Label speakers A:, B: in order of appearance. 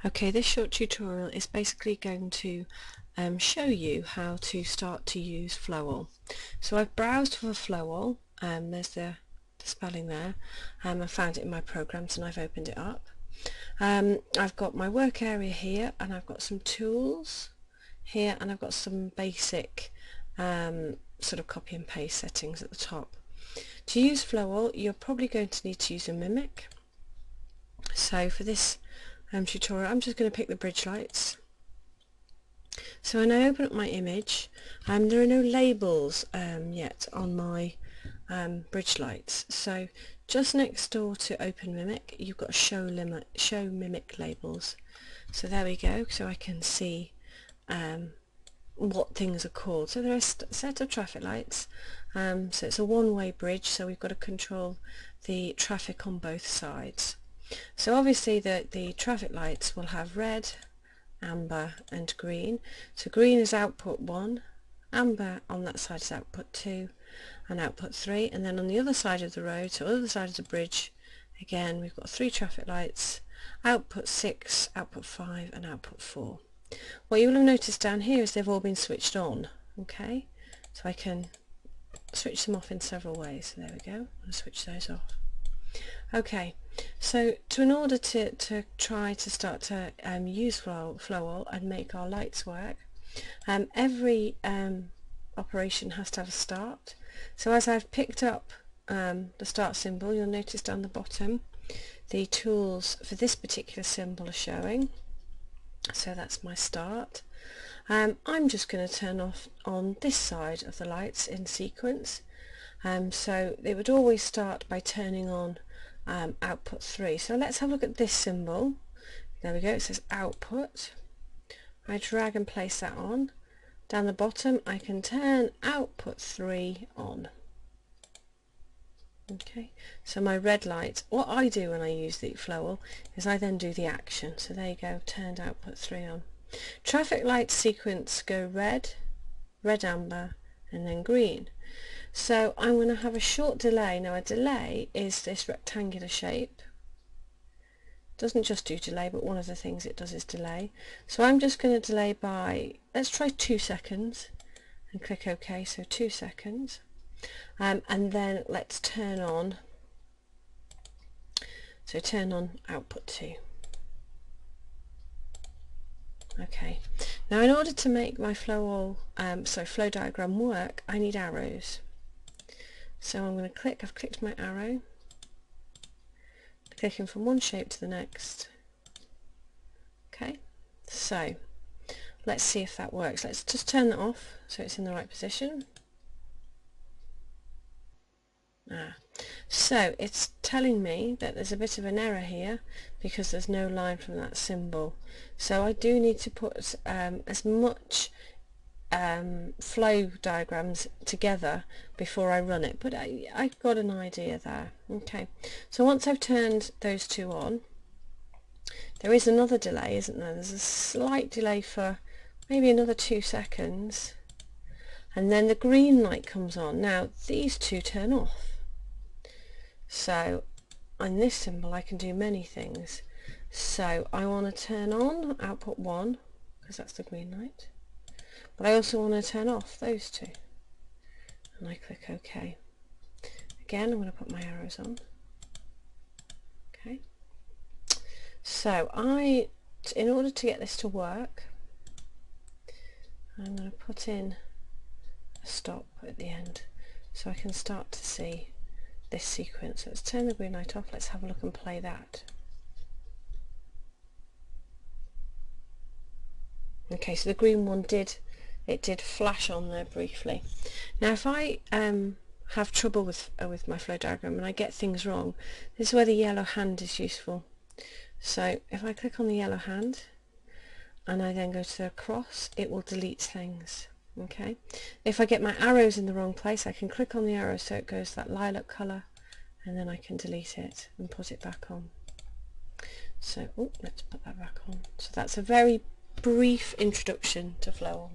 A: Okay, this short tutorial is basically going to show you how to start to use flowol. So I've browsed for flowol, there's the spelling there, I found it in my programs and I've opened it up. I've got my work area here and I've got some tools here and I've got some basic sort of copy and paste settings at the top. To use flowol you're probably going to need to use a mimic. So for this tutorial I'm just going to pick the bridge lights. So when I open up my image, there are no labels yet on my bridge lights. So just next door to Open Mimic you've got Show Mimic labels. So there we go, so I can see what things are called. So there are a set of traffic lights, so it's a one-way bridge, so we've got to control the traffic on both sides. So obviously the traffic lights will have red, amber and green. So green is output 1, amber on that side is output 2 and output 3, and then on the other side of the road, so other side of the bridge, again we've got 3 traffic lights, output 6, output 5 and output 4. What you will have noticed down here is they've all been switched on. Okay, so I can switch them off in several ways. So there we go, I'll switch those off. Okay, so in order to try to start to use flowol and make our lights work, every operation has to have a start. So as I've picked up the start symbol, you'll notice down the bottom the tools for this particular symbol are showing. So that's my start. I'm just going to turn off on this side of the lights in sequence. So it would always start by turning on output 3. So let's have a look at this symbol. There we go, it says output. I drag and place that on. Down the bottom I can turn output 3 on. Okay, so my red light, what I do when I use the flowol is I then do the action. So there you go, turned output 3 on. Traffic light sequence go red, red amber and then green. So I'm going to have a short delay. Now a delay is this rectangular shape. It doesn't just do delay, but one of the things it does is delay. So I'm just going to delay by, let's try 2 seconds and click OK, so 2 seconds. And then let's turn on, so turn on output 2. Okay, now in order to make my flow diagram work, I need arrows. So I'm going to click, I've clicked my arrow, clicking from one shape to the next. Okay, so let's see if that works. Let's just turn that off so it's in the right position. So it's telling me that there's a bit of an error here because there's no line from that symbol. So I do need to put as much flow diagrams together before I run it, but I've got an idea there. Okay, so once I've turned those 2 on, there is another delay, isn't there? There's a slight delay for maybe another 2 seconds, and then the green light comes on. Now these 2 turn off. So on this symbol I can do many things. So I want to turn on output 1 because that's the green light, but I also want to turn off those 2, and I click OK. Again I'm going to put my arrows on. Okay, so in order to get this to work, I'm going to put in a stop at the end so I can start to see this sequence. Let's turn the green light off, let's have a look and play that. Okay, so the green one did flash on there briefly. Now if I have trouble with my flow diagram and I get things wrong, this is where the yellow hand is useful. So if I click on the yellow hand and I then go to the cross, it will delete things. Okay, if I get my arrows in the wrong place, I can click on the arrow so it goes that lilac colour, and then I can delete it and put it back on. So let's put that back on. So that's a very brief introduction to flowol.